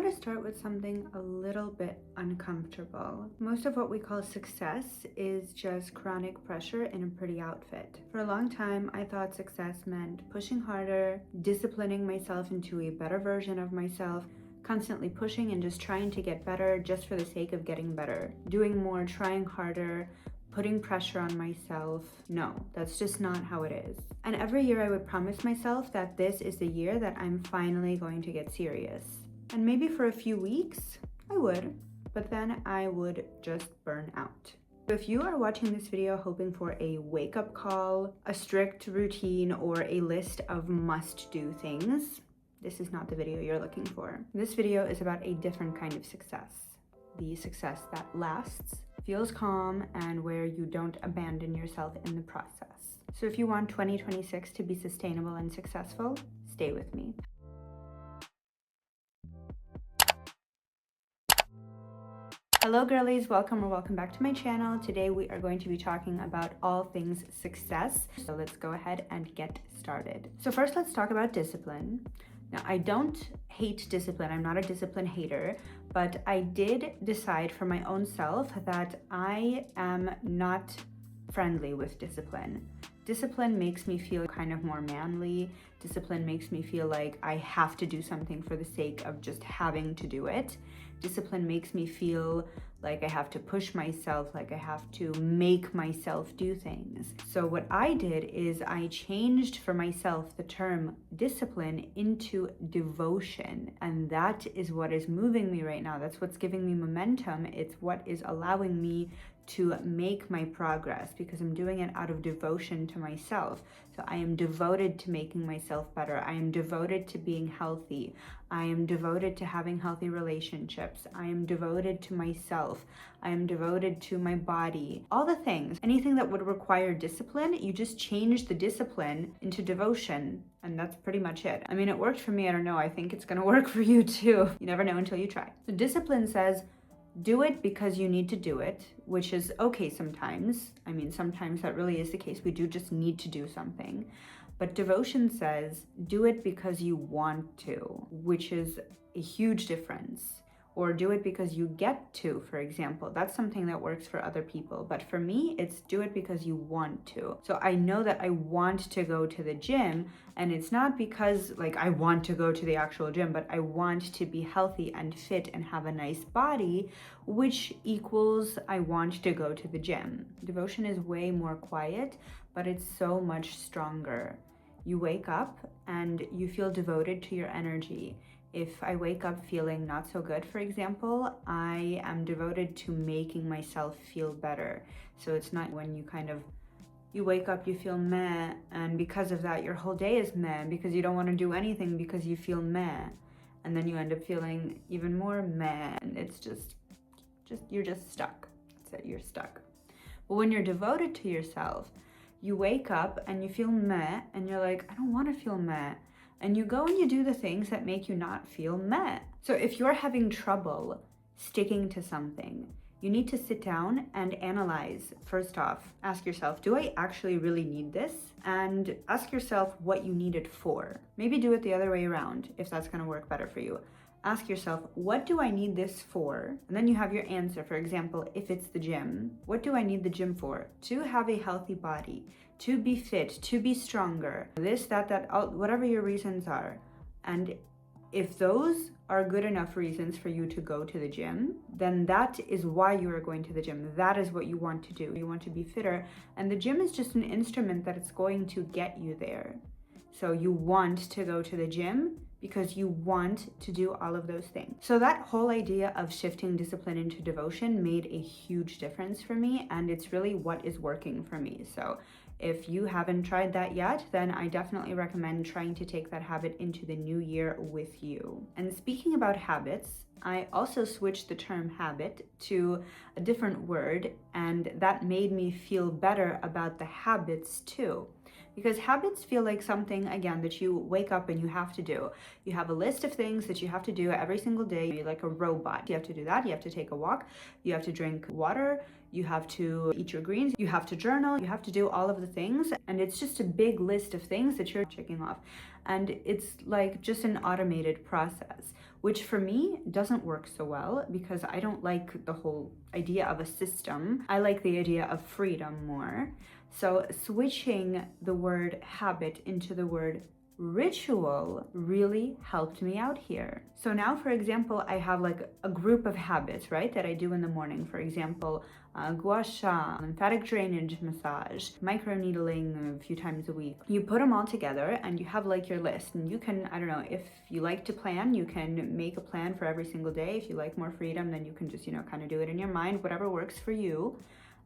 to start with something a little bit uncomfortable. Most of what we call success is just chronic pressure in a pretty outfit. For a long time, I thought success meant pushing harder, disciplining myself into a better version of myself, constantly pushing and just trying to get better just for the sake of getting better. Doing more, trying harder, putting pressure on myself. No, that's just not how it is. And every year I would promise myself that this is the year that I'm finally going to get serious. And maybe for a few weeks, I would, but then I would just burn out. So if you are watching this video hoping for a wake-up call, a strict routine, or a list of must-do things, this is not the video you're looking for. This video is about a different kind of success. The success that lasts, feels calm, and where you don't abandon yourself in the process. So if you want 2026 to be sustainable and successful, stay with me. Hello girlies, welcome back to my channel. Today we are going to be talking about all things success. So let's go ahead and get started. So first let's talk about discipline. Now I don't hate discipline, I'm not a discipline hater, but I did decide for my own self that I am not friendly with discipline. Discipline makes me feel kind of more manly. Discipline makes me feel like I have to do something for the sake of just having to do it. Discipline makes me feel like I have to push myself, like I have to make myself do things. So what I did is I changed for myself the term discipline into devotion. And that is what is moving me right now. That's what's giving me momentum. It's what is allowing me to make my progress because I'm doing it out of devotion to myself. So I am devoted to making myself better. I am devoted to being healthy. I am devoted to having healthy relationships. I am devoted to myself. I am devoted to my body. All the things, anything that would require discipline, you just change the discipline into devotion. And that's pretty much it. I mean, it worked for me. I don't know. I think it's gonna work for you too. You never know until you try. So discipline says, do it because you need to do it, which is okay sometimes. I mean, sometimes that really is the case. We do just need to do something. But devotion says, do it because you want to, which is a huge difference. Or do it because you get to, for example. That's something that works for other people. But for me, it's do it because you want to. So I know that I want to go to the gym, and it's not because like I want to go to the actual gym, but I want to be healthy and fit and have a nice body, which equals I want to go to the gym. Devotion is way more quiet, but it's so much stronger. You wake up and you feel devoted to your energy. If I wake up feeling not so good, for example, I am devoted to making myself feel better. So it's not when you wake up, you feel meh, and because of that, your whole day is meh, because you don't want to do anything because you feel meh. And then you end up feeling even more meh, and it's just you're just stuck. That's it, you're stuck. But when you're devoted to yourself, you wake up and you feel meh, and you're like, I don't want to feel meh. And you go and you do the things that make you not feel meh. So if you're having trouble sticking to something, you need to sit down and analyze. First off, ask yourself, do I actually really need this? And ask yourself what you need it for. Maybe do it the other way around if that's gonna work better for you. Ask yourself, what do I need this for? And then you have your answer. For example, if it's the gym, what do I need the gym for? To have a healthy body, to be fit, to be stronger, this, that, whatever your reasons are. And if those are good enough reasons for you to go to the gym, then that is why you are going to the gym. That is what you want to do. You want to be fitter. And the gym is just an instrument that it's going to get you there. So you want to go to the gym because you want to do all of those things. So that whole idea of shifting discipline into devotion made a huge difference for me, and it's really what is working for me. So if you haven't tried that yet, then I definitely recommend trying to take that habit into the new year with you. And speaking about habits, I also switched the term habit to a different word, and that made me feel better about the habits too. Because habits feel like something, again, that you wake up and you have to do. You have a list of things that you have to do every single day. You're like a robot. You have to do that. You have to take a walk. You have to drink water. You have to eat your greens. You have to journal. You have to do all of the things. And it's just a big list of things that you're checking off. And it's like just an automated process, which for me doesn't work so well because I don't like the whole idea of a system. I like the idea of freedom more. So switching the word habit into the word ritual really helped me out here. So now, for example, I have like a group of habits, right, that I do in the morning. For example, gua sha, lymphatic drainage massage, microneedling a few times a week. You put them all together and you have like your list, and you can, I don't know, if you like to plan, you can make a plan for every single day. If you like more freedom, then you can just, kind of do it in your mind, whatever works for you.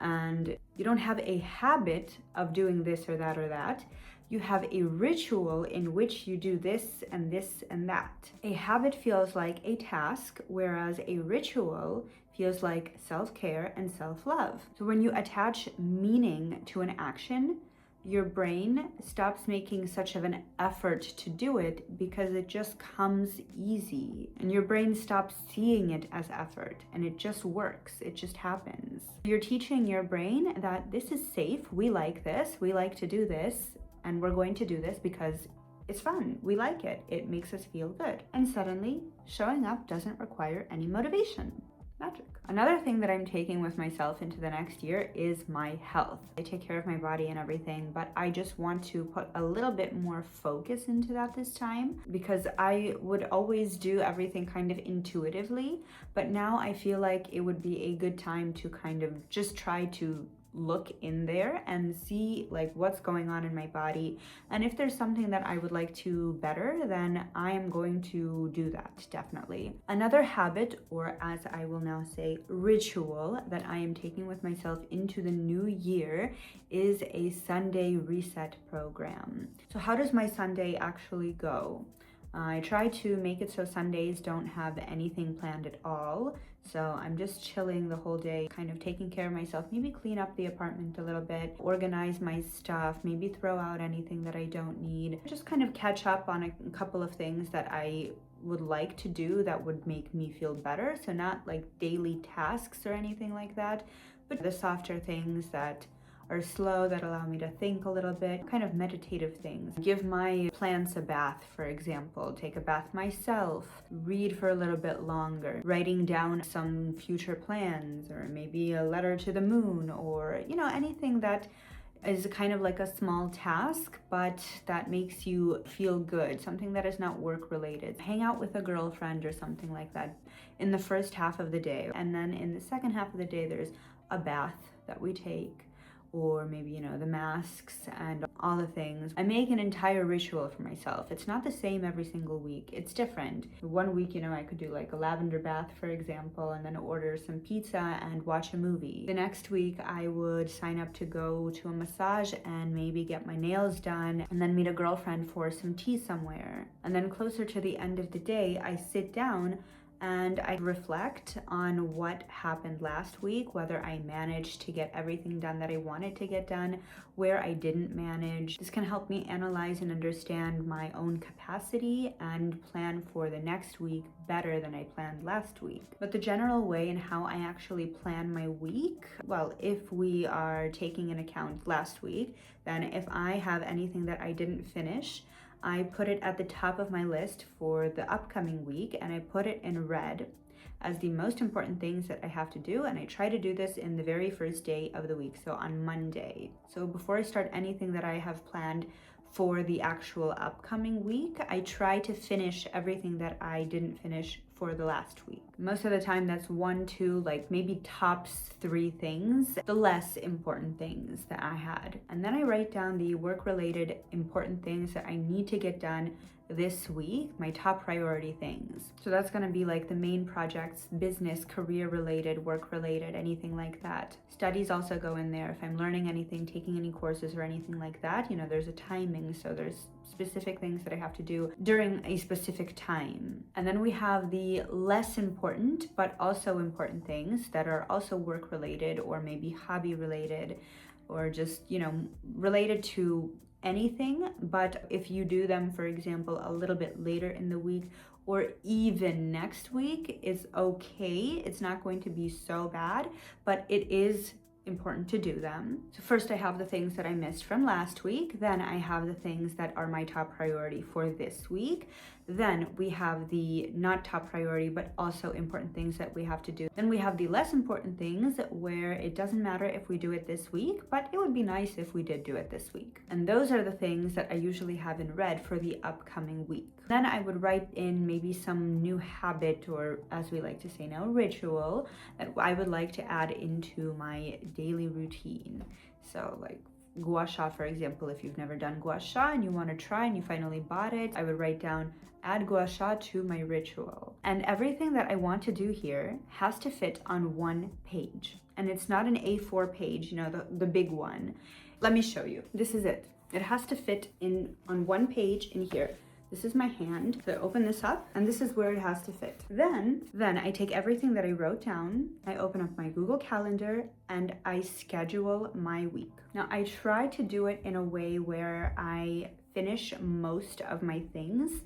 And you don't have a habit of doing this or that or that. You have a ritual in which you do this and this and that. A habit feels like a task, whereas a ritual feels like self-care and self-love. So when you attach meaning to an action, your brain stops making such of an effort to do it because it just comes easy. And your brain stops seeing it as effort and it just works. It just happens. You're teaching your brain that this is safe. We like this. We like to do this. And we're going to do this because it's fun. We like it. It makes us feel good. And suddenly, showing up doesn't require any motivation. Magic. Another thing that I'm taking with myself into the next year is my health. I take care of my body and everything, but I just want to put a little bit more focus into that this time, because I would always do everything kind of intuitively, but now I feel like it would be a good time to kind of just try to look in there and see like what's going on in my body, and if there's something that I would like to better, then I am going to do that, definitely. Another habit, or as I will now say, ritual, that I am taking with myself into the new year is a Sunday reset program. So how does my Sunday actually go? I try to make it so Sundays don't have anything planned at all. So I'm just chilling the whole day, kind of taking care of myself, maybe clean up the apartment a little bit, organize my stuff, maybe throw out anything that I don't need, just kind of catch up on a couple of things that I would like to do that would make me feel better. So not like daily tasks or anything like that, but the softer things that are slow, that allow me to think a little bit, kind of meditative things. Give my plants a bath, for example, take a bath myself, read for a little bit longer, writing down some future plans, or maybe a letter to the moon, or anything that is kind of like a small task, but that makes you feel good, something that is not work related. Hang out with a girlfriend or something like that in the first half of the day, and then in the second half of the day there's a bath that we take, or maybe, the masks and all the things. I make an entire ritual for myself. It's not the same every single week. It's different. One week, I could do like a lavender bath, for example, and then order some pizza and watch a movie. The next week, I would sign up to go to a massage and maybe get my nails done, and then meet a girlfriend for some tea somewhere. And then closer to the end of the day, I sit down and I reflect on what happened last week, whether I managed to get everything done that I wanted to get done, where I didn't manage. This can help me analyze and understand my own capacity and plan for the next week better than I planned last week. But the general way in how I actually plan my week, well, if we are taking into account last week, then if I have anything that I didn't finish, I put it at the top of my list for the upcoming week, and I put it in red as the most important things that I have to do, and I try to do this in the very first day of the week, so on Monday. So before I start anything that I have planned for the actual upcoming week, I try to finish everything that I didn't finish for the last week. Most of the time that's 1, 2, like maybe tops 3 things, the less important things that I had. And then I write down the work-related important things that I need to get done this week, my top priority things. So that's gonna be like the main projects, business, career related, work related, anything like that. Studies also go in there. If I'm learning anything, taking any courses or anything like that, there's a timing, so there's specific things that I have to do during a specific time. And then we have the less important but also important things that are also work related, or maybe hobby related, or just related to anything, but if you do them, for example, a little bit later in the week or even next week, is okay. It's not going to be so bad, but it is important to do them. So first I have the things that I missed from last week, then I have the things that are my top priority for this week, Then we have the not top priority, but also important things that we have to do. Then we have the less important things where it doesn't matter if we do it this week, but it would be nice if we did do it this week. And those are the things that I usually have in red for the upcoming week. Then I would write in maybe some new habit, or as we like to say now, ritual, that I would like to add into my daily routine. So like gua sha, for example, if you've never done gua sha and you want to try and you finally bought it, I would write down, add gua sha to my ritual. And everything that I want to do here has to fit on one page. And it's not an A4 page, you know, the big one. Let me show you. This is it. It has to fit on one page in here. This is my hand. So I open this up and this is where it has to fit. Then I take everything that I wrote down, I open up my Google Calendar and I schedule my week. Now I try to do it in a way where I finish most of my things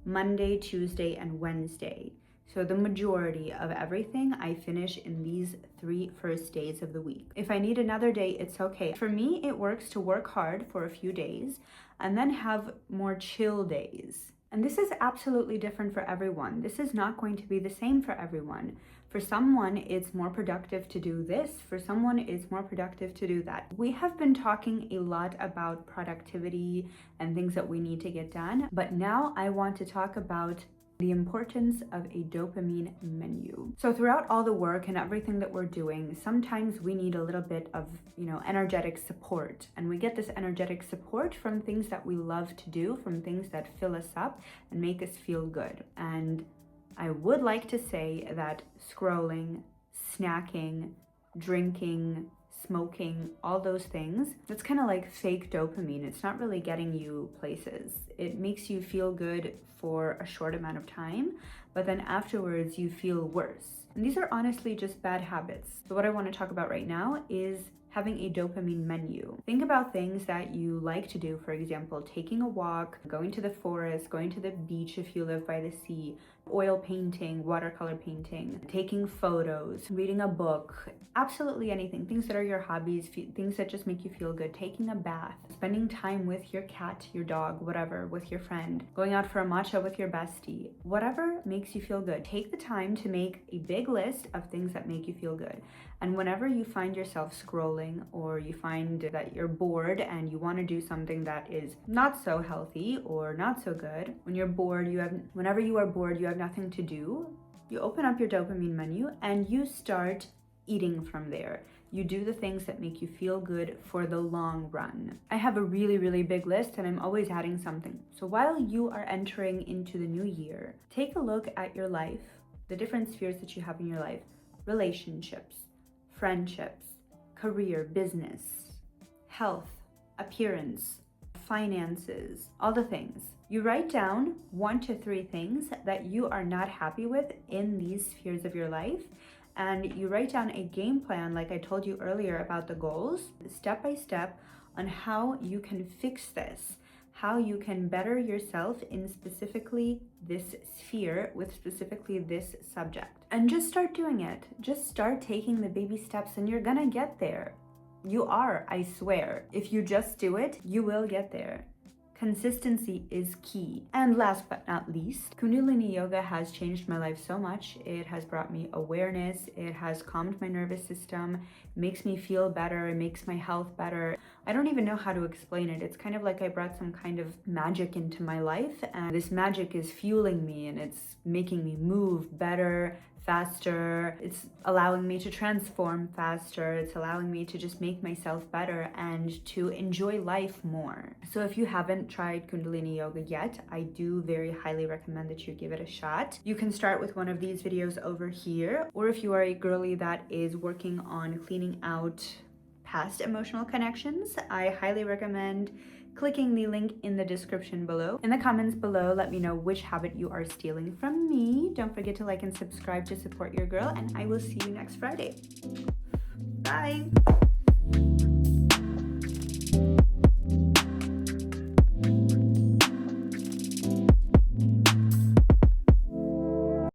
Monday, Tuesday, and Wednesday. So the majority of everything I finish in these 3 first days of the week. If I need another day, it's okay. For me, it works to work hard for a few days and then have more chill days. And this is absolutely different for everyone. This is not going to be the same for everyone. For someone, it's more productive to do this. For someone, it's more productive to do that. We have been talking a lot about productivity and things that we need to get done, but now I want to talk about the importance of a dopamine menu. So throughout all the work and everything that we're doing, sometimes we need a little bit of, energetic support. And we get this energetic support from things that we love to do, from things that fill us up and make us feel good. And I would like to say that scrolling, snacking, drinking, smoking, all those things, that's kind of like fake dopamine. It's not really getting you places. It makes you feel good for a short amount of time, but then afterwards you feel worse. And these are honestly just bad habits. So what I want to talk about right now is having a dopamine menu. Think about things that you like to do, for example, taking a walk, going to the forest, going to the beach if you live by the sea, oil painting, watercolor painting, taking photos, reading a book, absolutely anything. Things that are your hobbies, things that just make you feel good, taking a bath, spending time with your cat, your dog, whatever, with your friend, going out for a matcha with your bestie, whatever makes you feel good. Take the time to make a big list of things that make you feel good. And whenever you find yourself scrolling, or you find that you're bored and you want to do something that is not so healthy or not so good, whenever you are bored, you have nothing to do, you open up your dopamine menu and you start eating from there. You do the things that make you feel good for the long run. I have a really, really big list and I'm always adding something. So while you are entering into the new year, take a look at your life, the different spheres that you have in your life, relationships, friendships, career, business, health, appearance, finances, all the things. You write down 1 to 3 things that you are not happy with in these spheres of your life, and you write down a game plan, like I told you earlier about the goals, step by step on how you can fix this, how you can better yourself in specifically this sphere with specifically this subject. And just start doing it. Just start taking the baby steps and you're gonna get there. You are, I swear. If you just do it, you will get there. Consistency is key. And last but not least, Kundalini Yoga has changed my life so much. It has brought me awareness. It has calmed my nervous system, makes me feel better, it makes my health better. I don't even know how to explain it. It's kind of like I brought some kind of magic into my life, and this magic is fueling me and it's making me move better, faster. It's allowing me to transform faster. It's allowing me to just make myself better and to enjoy life more. So if you haven't tried Kundalini Yoga yet, I do very highly recommend that you give it a shot. You can start with one of these videos over here, or if you are a girly that is working on cleaning out past emotional connections, I highly recommend clicking the link in the description below. In the comments below, let me know which habit you are stealing from me. Don't forget to like and subscribe to support your girl, and I will see you next Friday. Bye!